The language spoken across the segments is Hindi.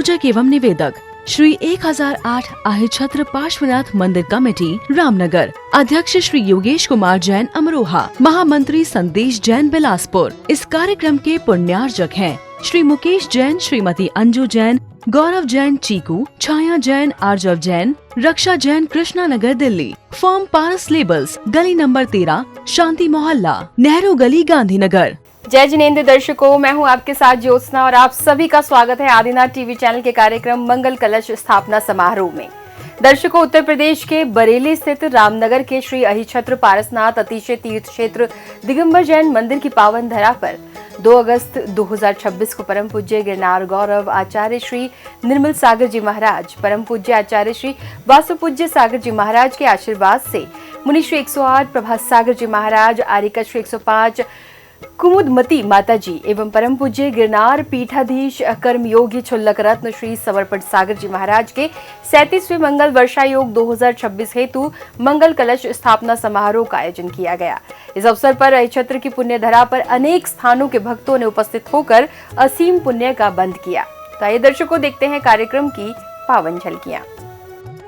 आयोजक एवं निवेदक श्री 1008 आहिछत्र पार्श्वनाथ मंदिर कमेटी रामनगर। अध्यक्ष श्री योगेश कुमार जैन अमरोहा। महामंत्री संदेश जैन बिलासपुर। इस कार्यक्रम के पुण्यार्जक हैं श्री मुकेश जैन, श्रीमती अंजू जैन, गौरव जैन चीकू, छाया जैन, आर्जव जैन, रक्षा जैन, कृष्णा नगर दिल्ली। फर्म पारस लेबल्स, गली नंबर 13, शांति मोहल्ला, नेहरू गली, गांधीनगर। जय जिनेंद्र दर्शकों, मैं हूं आपके साथ ज्योत्सना और आप सभी का स्वागत है आदिनाथ टीवी चैनल के कार्यक्रम मंगल कलश स्थापना समारोह में। दर्शकों, उत्तर प्रदेश के बरेली स्थित रामनगर के श्री अहिछत्र पारसनाथ अतिशय तीर्थ क्षेत्र दिगंबर जैन मंदिर की पावन धरा पर 2 अगस्त 2026 को परम पूज्य गिरनार गौरव आचार्य श्री निर्मल सागर जी महाराज, परम पूज्य आचार्य श्री वासु पूज्य सागर जी महाराज के आशीर्वाद से मुनि श्री 108 प्रभात सागर जी महाराज, आरिका श्री 105 कुमुदमती माता जी एवं परम पूज्य गिरनार पीठाधीश कर्मयोगी छुल्लक रत्न श्री समर्पण सागर जी महाराज के 37वें मंगल वर्षा योग 2026 हेतु मंगल कलश स्थापना समारोह का आयोजन किया गया। इस अवसर पर अहिछत्र की पुण्य धरा पर अनेक स्थानों के भक्तों ने उपस्थित होकर असीम पुण्य का बंद किया। तो आइए दर्शकों, देखते हैं कार्यक्रम की पावन झलकियां।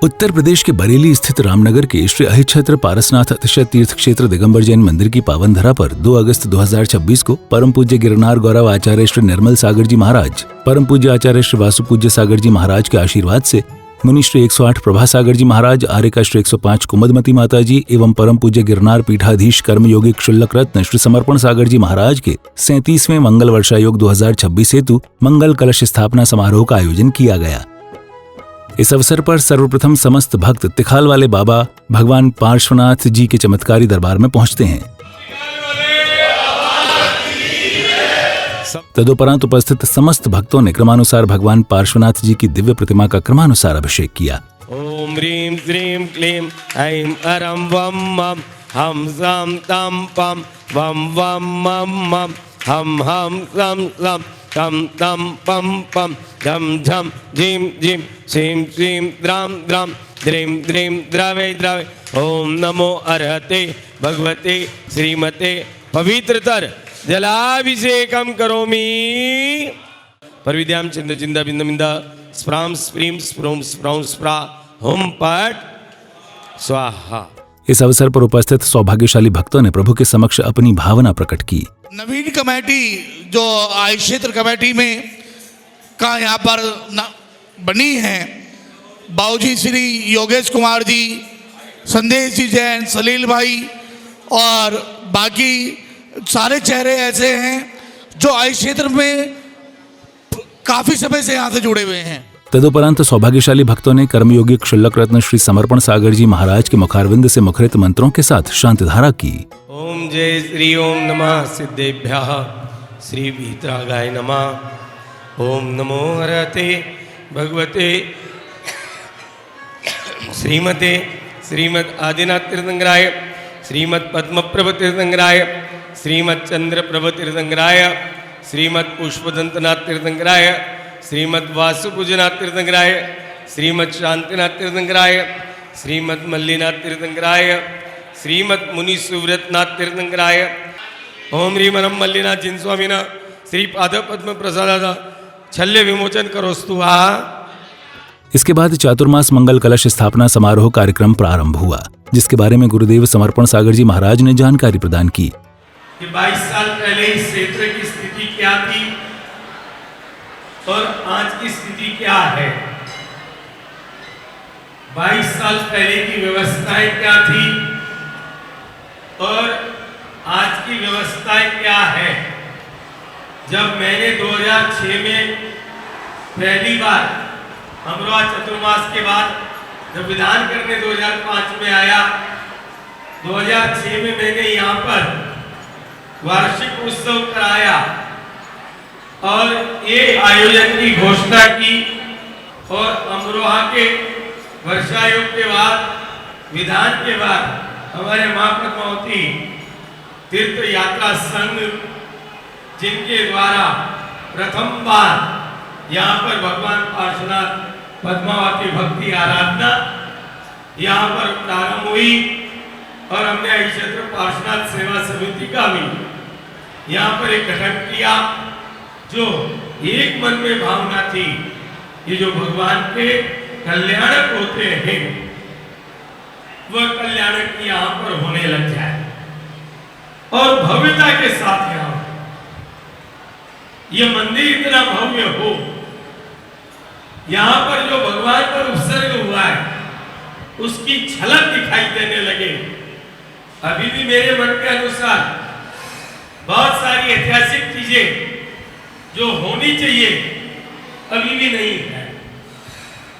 उत्तर प्रदेश के बरेली स्थित रामनगर के श्री अहिछत्र पारसनाथ अतिशय तीर्थ क्षेत्र दिगंबर जैन मंदिर की पावन धरा पर 2 अगस्त 2026 को परम पूज्य गिरनार गौरव आचार्य श्री निर्मल सागर जी महाराज, परम पूज्य आचार्य श्री वासु पूज्य सागर जी महाराज के आशीर्वाद से मुनि श्री 108 प्रभा सागर जी महाराज, आरिका श्री 105 कुमुदमती माता जी एवं परम पूज्य गिरनार पीठाधीश कर्मयोगी क्षुल्लक रत्न श्री समर्पण सागर जी महाराज के 37वें मंगल वर्षा योग 2026 हेतु मंगल कलश स्थापना समारोह का आयोजन किया गया। इस अवसर पर सर्वप्रथम समस्त भक्त तिखाल वाले बाबा भगवान पार्श्वनाथ जी के चमत्कारी दरबार में पहुंचते हैं। तदुपरांत उपस्थित समस्त भक्तों ने क्रमानुसार भगवान पार्श्वनाथ जी की दिव्य प्रतिमा का क्रमानुसार अभिषेक किया। ओम ह्रीं श्रीं क्लीं ऐं अरं वं मं हम सं तं पं वं वं मं मं हम सं सं तं तं पं पं झं झं झीं झीं श्रीं श्रीं द्रां द्रां द्रीं द्रीं द्रवे द्रवे। ओम नमो अर्हते भगवते श्रीमते पवित्रतर जलाभिषेकं करोमि। परविद्यां चिन्द चिन्द बिंद बिंद स्प्रां स्प्रीं स्प्रों स्प्रौं स्प्रा हुम पट स्वाहा। इस अवसर पर उपस्थित सौभाग्यशाली भक्तों ने प्रभु के समक्ष अपनी भावना प्रकट की। नवीन कमेटी जो आहिछत्र कमेटी में का यहाँ पर बनी है, बाबूजी श्री योगेश कुमार जी, संदेश जी जैन, सलील भाई और बाकी सारे चेहरे ऐसे हैं जो आहिछत्र में काफी समय से यहाँ से जुड़े हुए हैं। तदुपरांत सौभाग्यशाली भक्तों ने कर्मयोगी क्षुल्लक रत्न श्री समर्पण सागर जी महाराज के मुखारविंद से मुखरित मंत्रों के साथ शांति धारा की। ओम जय श्री ओम नमः सिद्धेभ्यः श्री वीतरागाय नमः। ओम नमो हरते भगवते श्रीमते श्रीमद आदिनाथ तीर्थंकराय, श्रीमद पद्मप्रभ तीर्थंकराय, श्रीमद चंद्रप्रभ तीर्थंकराय, श्रीमद पुष्पदंतनाथ तीर्थंकराय, श्रीमद वासुपूजनाथ तीर्थंकराय, श्रीमद शांतिनाथ तीर्थंकराय, श्रीमद मल्लीनाथ तीर्थंकराय, श्रीमद मुनि सुव्रतनाथ तीर्थंकराय। ओम ह्रीं परम मल्लीनाथ जिन स्वामीना श्री पाद पद्म प्रसादा छल्य विमोचन करोस्तु। इसके बाद चातुर्मास मंगल कलश स्थापना समारोह कार्यक्रम प्रारंभ हुआ, जिसके बारे में गुरुदेव समर्पण सागर जी महाराज ने जानकारी प्रदान की। 22 साल पहले इस क्षेत्र की स्थिति क्या थी और आज की स्थिति क्या है। 22 साल पहले की व्यवस्थाएं क्या थी और आज की व्यवस्थाएं क्या है। जब मैंने 2006 में पहली बार अमरोहा चतुर्मास के बाद जब विधान करने 2005 में आया, 2006 में मैंने यहाँ पर वार्षिक उत्सव कराया और ये आयोजन की घोषणा की और अमरोहा के वर्षायोग के बाद विधान के बाद हमारे मां पद्मावती तीर्थ यात्रा संघ, जिनके द्वारा प्रथम बार यहाँ पर भगवान पार्श्वनाथ पद्मावती भक्ति आराधना यहाँ पर प्रारंभ हुई और हमने अहिछत्र पार्श्वनाथ सेवा समिति का भी यहाँ पर एक गठन किया। जो एक मन में भावना थी ये जो भगवान के कल्याणक होते हैं वह कल्याणक यहाँ पर होने लग जाए और भव्यता के साथ यहाँ ये मंदिर इतना भव्य हो, यहाँ पर जो भगवान पर उत्सर्ग हुआ है उसकी झलक दिखाई देने लगे। अभी भी मेरे मन के अनुसार बहुत सारी ऐतिहासिक चीजें जो होनी चाहिए अभी भी नहीं है,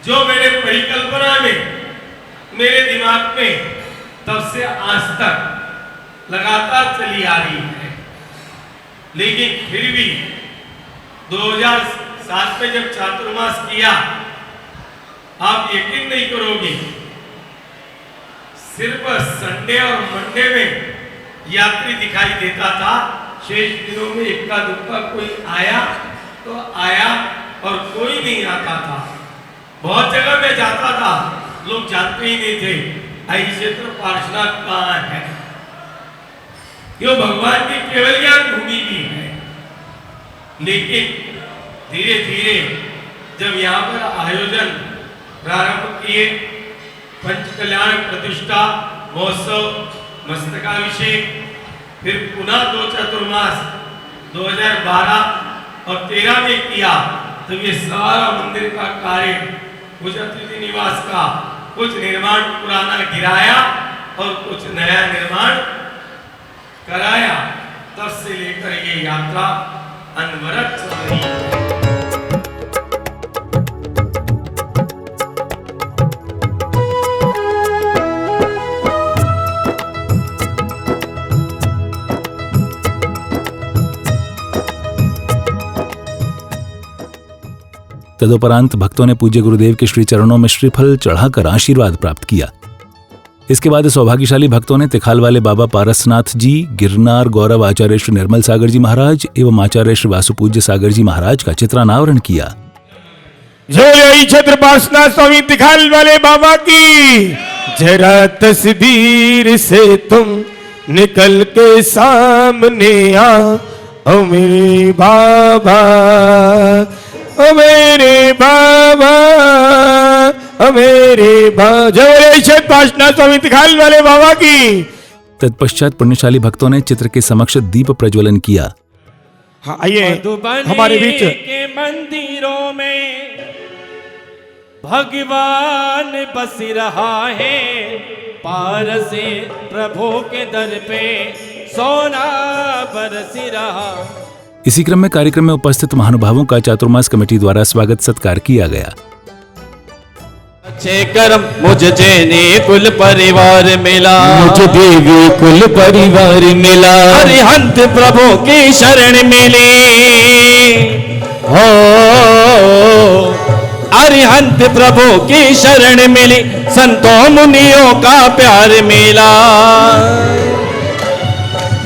जो मेरे परिकल्पना में मेरे दिमाग में तब से आज तक लगातार चली आ रही है। लेकिन फिर भी 2007 में जब चातुर्मास किया, आप यकीन नहीं करोगे, सिर्फ संडे और मंडे में यात्री दिखाई देता था। शेष दिनों में इक्का दुक्का कोई आया तो आया और कोई नहीं आता था। बहुत जगह में जाता था, लोग जानते ही नहीं थे आई क्षेत्र पार्श्वनाथ कहाँ है। यो भगवान की केवल ज्ञान भूमि भी है। लेकिन धीरे धीरे जब यहाँ पर आयोजन प्रारंभ किए, पंच कल्याण प्रतिष्ठा महोत्सव, मस्तकाभिषेक, फिर पुनः 2 चातुर्मास 2012 और 13 में किया, तो ये सारा मंदिर का कार्य, कुछ अतिथि निवास का कुछ निर्माण पुराना गिराया और कुछ नया निर्माण कराया। तब से लेकर ये यात्रा अनवरत चल रही है। तदुपरांत भक्तों ने पूज्य गुरुदेव के श्री चरणों में श्रीफल चढ़ाकर आशीर्वाद प्राप्त किया। इसके बाद सौभाग्यशाली भक्तों ने तिखाल वाले बाबा पारसनाथ जी, गिरनार गौरव आचार्य श्री निर्मल सागर जी महाराज एवं आचार्य श्री वासुपूज्य सागर जी महाराज का चित्रानावरण किया। जय छत्र पार्श्वनाथ स्वामी तिखाल वाले बाबा की। जरा तस्वीर से तुम निकल के सामने आ, ओ मेरे बाबा, ओ मेरे बाबा, ओ मेरे बाबा। जय छत्र पार्श्वनाथ स्वामी तिखाल वाले बाबा की। तत्पश्चात पुण्यशाली भक्तों ने चित्र के समक्ष दीप प्रज्वलन किया। हाँ, आइए हमारे बीच के मंदिरों में भगवान बस रहा है, पार से प्रभु के दर पे सोना बरस रहा। इसी क्रम में कार्यक्रम में उपस्थित महानुभावों का चातुर्मास कमेटी द्वारा स्वागत सत्कार किया गया। अच्छे कर्म मुझ जैने कुल परिवार मिला, मुझ देवी कुल परिवार मिला, अरिहंत प्रभु की शरण मिली हो, अरिहंत प्रभु की शरण मिली, संतों मुनियों का प्यार मिला,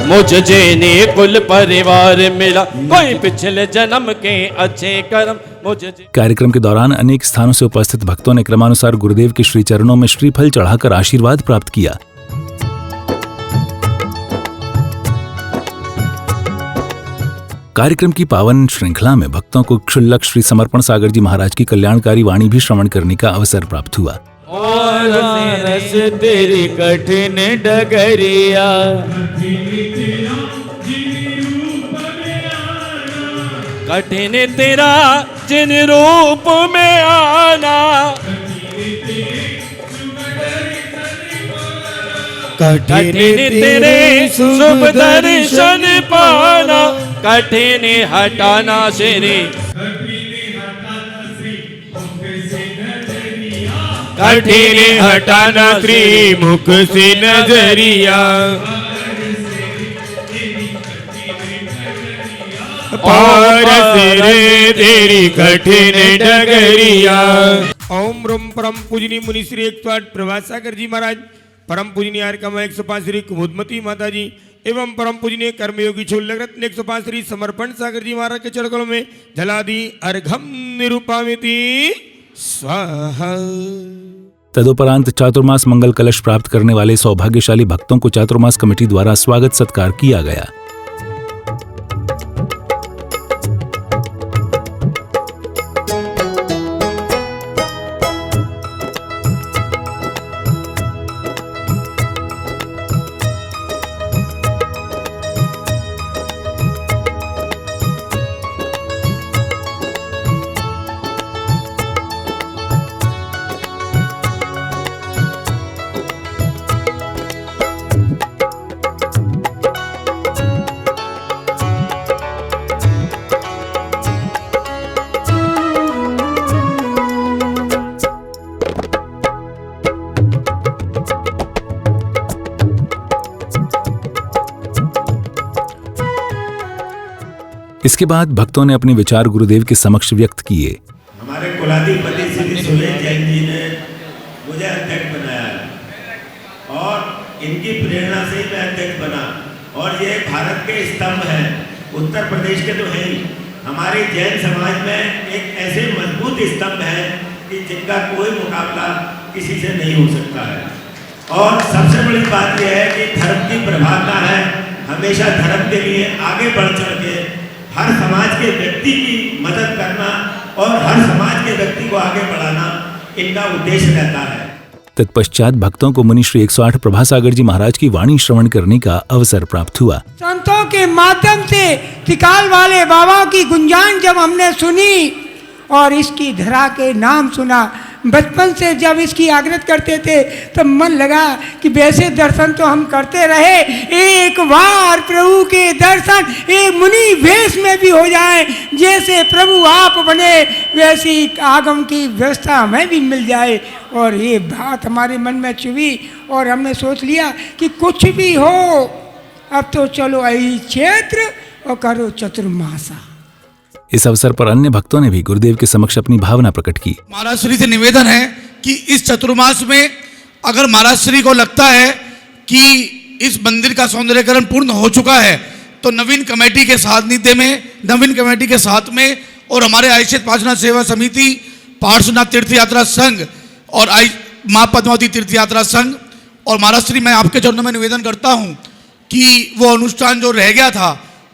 मुझ जैने कुल परिवार मिला, कोई पिछले जन्म के अच्छे कर्म मुझ। कार्यक्रम के दौरान अनेक स्थानों से उपस्थित भक्तों ने क्रमानुसार गुरुदेव के श्री चरणों में श्रीफल चढ़ाकर आशीर्वाद प्राप्त किया। कार्यक्रम की पावन श्रृंखला में भक्तों को क्षुल्लक श्री समर्पण सागर जी महाराज की कल्याणकारी वाणी भी श्रवण करने का अवसर प्राप्त हुआ। और रस तेरी कठिन डगरिया, कठिन तेरा जिन रूप में आना, कठिन तेरे शुभ दर्शन पाना, कठिन हटाना श्री, कठिन हटाना श्री मुख से नजरिया, पार से तेरी कठिन डगरिया। ओम रोम परम पूजनी मुनि श्री 108 प्रभात सागर जी महाराज, परम पूजनीय आर्कमा 105 श्री कुमुदमती माता जी एवं परम पूजनीय कर्मयोगी छोलक रत्न 105 श्री समर्पण सागर जी महाराज के चरणों में जलादि अर्घम निरूपामिति स्वाहा। तदुपरांत चातुर्मास मंगल कलश प्राप्त करने वाले सौभाग्यशाली भक्तों को चातुर्मास कमेटी द्वारा स्वागत सत्कार किया गया। इसके बाद भक्तों ने अपने विचार गुरुदेव के समक्ष व्यक्त किए। हमारे कुलाधिपति श्री सुरेश जैन जी ने मुझे अध्यक्ष बनाया है और इनकी प्रेरणा से ही मैं अध्यक्ष बना। और ये भारत के स्तंभ हैं, उत्तर प्रदेश के तो हैं ही, हमारे जैन समाज में एक ऐसे मजबूत स्तंभ हैं कि जिनका कोई मुकाबला किसी से नहीं हो सकता है। और सबसे बड़ी बात यह है कि धर्म की प्रभावना है, हमेशा धर्म के लिए आगे बढ़ चढ़ के हर समाज के व्यक्ति की मदद करना और हर समाज के व्यक्ति को आगे बढ़ाना इनका उद्देश्य रहता है। तत्पश्चात भक्तों को मुनि श्री 108 प्रभासागर जी महाराज की वाणी श्रवण करने का अवसर प्राप्त हुआ। संतों के माध्यम से तिकाल वाले बाबा की गुंजान जब हमने सुनी और इसकी धरा के नाम सुना, बचपन से जब इसकी आग्रह करते थे तब मन लगा कि वैसे दर्शन तो हम करते रहे, एक बार प्रभु के दर्शन एक मुनि वेश में भी हो जाए, जैसे प्रभु आप बने वैसी आगम की व्यवस्था हमें भी मिल जाए। और ये बात हमारे मन में चुभी और हमने सोच लिया कि कुछ भी हो अब तो चलो आई क्षेत्र और करो चतुर्मासा। इस अवसर पर अन्य भक्तों ने भी गुरुदेव के समक्ष अपनी भावना प्रकट की। महाराज श्री से निवेदन है कि इस चतुर्मास में अगर महाराज श्री को लगता है कि इस मंदिर का सौंदर्यीकरण पूर्ण हो चुका है तो नवीन कमेटी के सानिध्य में, नवीन कमेटी के साथ में और हमारे आयुष्यत पार्श्वनाथ सेवा समिति, पार्श्वनाथ तीर्थ यात्रा संघ और माँ पद्मावती तीर्थ यात्रा संघ और महाराज श्री, मैं आपके चरणों में निवेदन करता हूँ कि वो अनुष्ठान जो रह गया था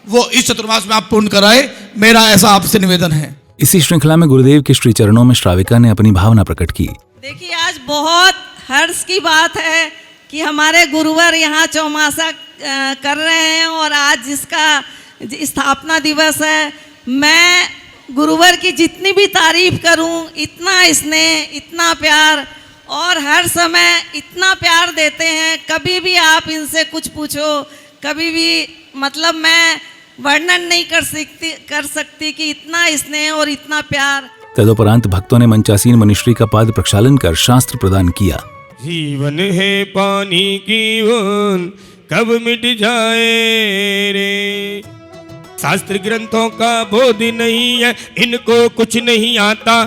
वो इस चतुर्मास में आप पूर्ण कराए, मेरा ऐसा आपसे निवेदन है। इसी श्रृंखला में गुरुदेव के श्री चरणों में श्राविका ने अपनी भावना प्रकट की। देखिए, आज बहुत हर्ष की बात है कि हमारे गुरुवर यहाँ चौमासा कर रहे हैं और आज जिसका स्थापना दिवस है, मैं गुरुवर की जितनी भी तारीफ करूं, इतना स्नेह, इतना प्यार और हर समय इतना प्यार देते हैं। कभी भी आप इनसे कुछ पूछो, कभी भी मतलब मैं वर्णन नहीं कर सकती कि इतना स्नेह और इतना प्यार। तदुपरांत भक्तों ने मंचासीन मनुश्री का पाद प्रक्षालन कर शास्त्र प्रदान किया। जीवन है पानी की बूंद कब मिट जाए रे, शास्त्र ग्रंथों का बोध नहीं है, इनको कुछ नहीं आता,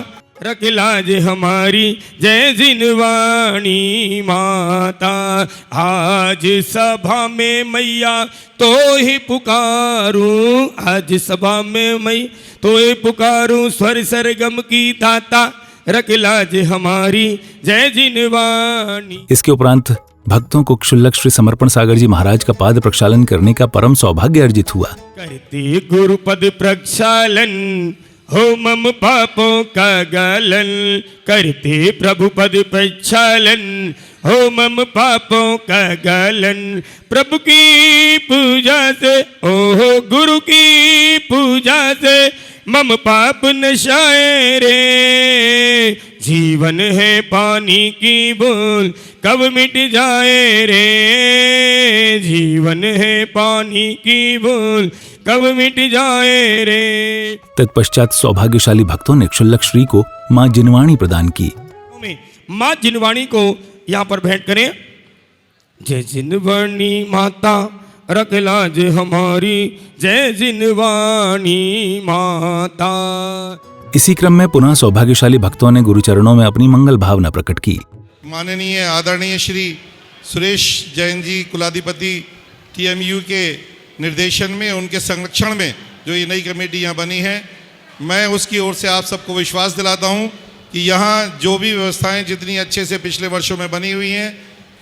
रख लाज हमारी जय जिनवाणी माता। आज सभा में मैया तो ही पुकारूं, आज सभा में मैं तो ही पुकारूं, स्वर सरगम की दाता, रख लाज हमारी जय जिनवाणी। इसके उपरांत भक्तों को क्षुल्लक श्री समर्पण सागर जी महाराज का पाद प्रक्षालन करने का परम सौभाग्य अर्जित हुआ। करते गुरुपद प्रक्षालन हो मम पापों का गालन, करते प्रभु पद प्रक्षालन हो मम पापों का गालन। प्रभु की पूजा से, ओहो गुरु की पूजा से मम पाप नशाए रे, जीवन है पानी की बूंद कब मिट जाए रे, जीवन है पानी की बूंद कब मिट जाए रे। तत्पश्चात सौभाग्यशाली भक्तों ने क्षुल्लक श्री को माँ जिनवाणी प्रदान की। माँ जिनवाणी को यहाँ पर भेंट करें। जय जिनवाणी माता रख लाज हमारी, जय जिनवाणी माता। इसी क्रम में पुनः सौभाग्यशाली भक्तों ने गुरुचरणों में अपनी मंगल भावना प्रकट की। माननीय आदरणीय श्री सुरेश जैन जी कुलाधिपति TMU के निर्देशन में, उनके संरक्षण में जो ये नई कमेटी यहाँ बनी है, मैं उसकी ओर से आप सबको विश्वास दिलाता हूँ कि यहाँ जो भी व्यवस्थाएं जितनी अच्छे से पिछले वर्षों में बनी हुई हैं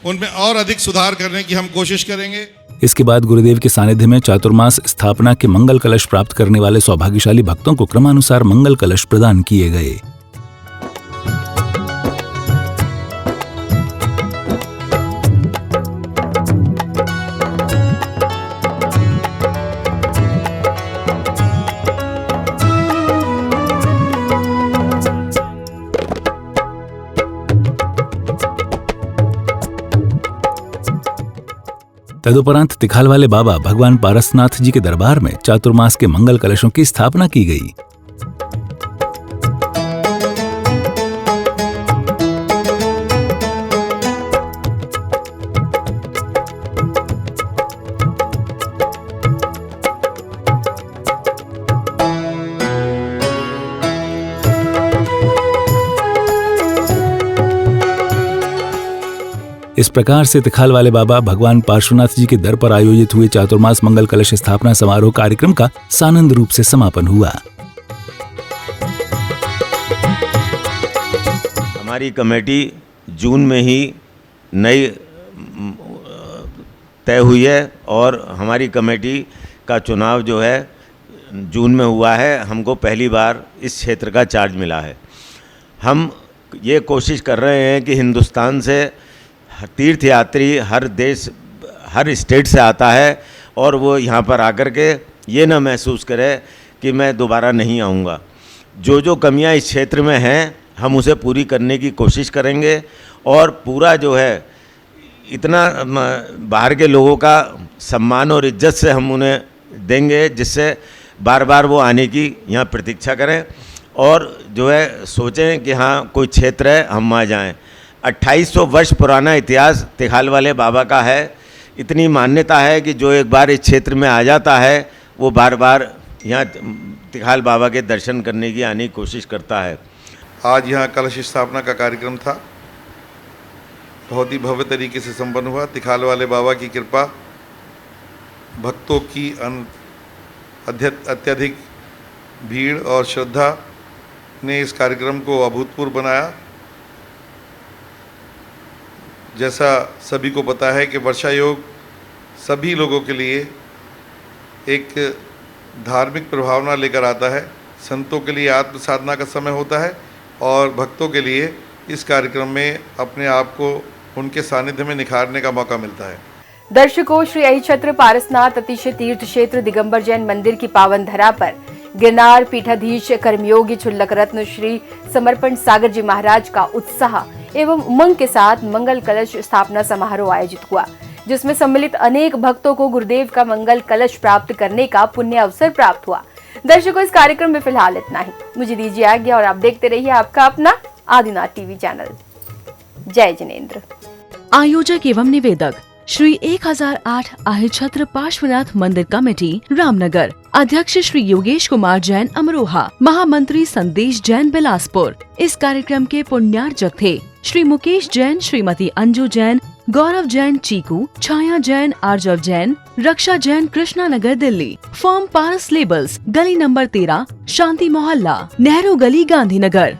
उनमें और अधिक सुधार करने की हम कोशिश करेंगे। इसके बाद गुरुदेव के सानिध्य में चातुर्मास स्थापना के मंगल कलश प्राप्त करने वाले सौभाग्यशाली भक्तों को क्रमानुसार मंगल कलश प्रदान किए गए। तदुपरांत तिखाल वाले बाबा भगवान पारसनाथ जी के दरबार में चातुर्मास के मंगल कलशों की स्थापना की गई। इस प्रकार से तिखाल वाले बाबा भगवान पार्श्वनाथ जी के दर पर आयोजित हुए चातुर्मास मंगल कलश स्थापना समारोह कार्यक्रम का सानंद रूप से समापन हुआ। हमारी कमेटी जून में ही नई तय हुई है और हमारी कमेटी का चुनाव जो है जून में हुआ है। हमको पहली बार इस क्षेत्र का चार्ज मिला है। हम ये कोशिश कर रहे हैं कि हिंदुस्तान से तीर्थ यात्री हर देश हर स्टेट से आता है और वो यहाँ पर आकर के ये ना महसूस करे कि मैं दोबारा नहीं आऊँगा। जो जो कमियाँ इस क्षेत्र में हैं हम उसे पूरी करने की कोशिश करेंगे और पूरा जो है इतना बाहर के लोगों का सम्मान और इज्जत से हम उन्हें देंगे जिससे बार बार वो आने की यहाँ प्रतीक्षा करें और जो है सोचें कि हाँ कोई क्षेत्र है हम वहाँ जाएं। 2800 वर्ष पुराना इतिहास तिखाल वाले बाबा का है। इतनी मान्यता है कि जो एक बार इस क्षेत्र में आ जाता है वो बार बार यहाँ तिखाल बाबा के दर्शन करने की आने की कोशिश करता है। आज यहाँ कलश स्थापना का कार्यक्रम था, बहुत ही भव्य तरीके से संपन्न हुआ। तिखाल वाले बाबा की कृपा, भक्तों की अत्यधिक भीड़ और श्रद्धा ने इस कार्यक्रम को अभूतपूर्व बनाया। जैसा सभी को पता है कि वर्षा योग सभी लोगों के लिए एक धार्मिक प्रभावना लेकर आता है। संतों के लिए आत्म साधना का समय होता है और भक्तों के लिए इस कार्यक्रम में अपने आप को उनके सानिध्य में निखारने का मौका मिलता है। दर्शकों, श्री अहिछत्र पारसनाथ अतिशय तीर्थ क्षेत्र दिगंबर जैन मंदिर की पावन धरा पर गिरनार पीठाधीश कर्मयोगी छुल्लक रत्न श्री समर्पण सागर जी महाराज का उत्साह एवं उमंग के साथ मंगल कलश स्थापना समारोह आयोजित हुआ, जिसमें सम्मिलित अनेक भक्तों को गुरुदेव का मंगल कलश प्राप्त करने का पुण्य अवसर प्राप्त हुआ। दर्शकों, इस कार्यक्रम में फिलहाल इतना ही। मुझे दीजिए आज्ञा और आप देखते रहिए आपका अपना आदिनाथ टीवी चैनल। जय जिनेंद्र। आयोजक एवं निवेदक श्री 1008 अहिछत्र पार्श्वनाथ मंदिर कमेटी रामनगर। अध्यक्ष श्री योगेश कुमार जैन अमरोहा। महामंत्री संदेश जैन बिलासपुर। इस कार्यक्रम के पुण्यार्जक थे श्री मुकेश जैन, श्रीमती अंजू जैन, गौरव जैन चीकू, छाया जैन, आर्जव जैन, रक्षा जैन, कृष्णा नगर दिल्ली। फर्म पारस लेबल्स, गली नंबर 13, शांति मोहल्ला, नेहरू गली, गांधीनगर।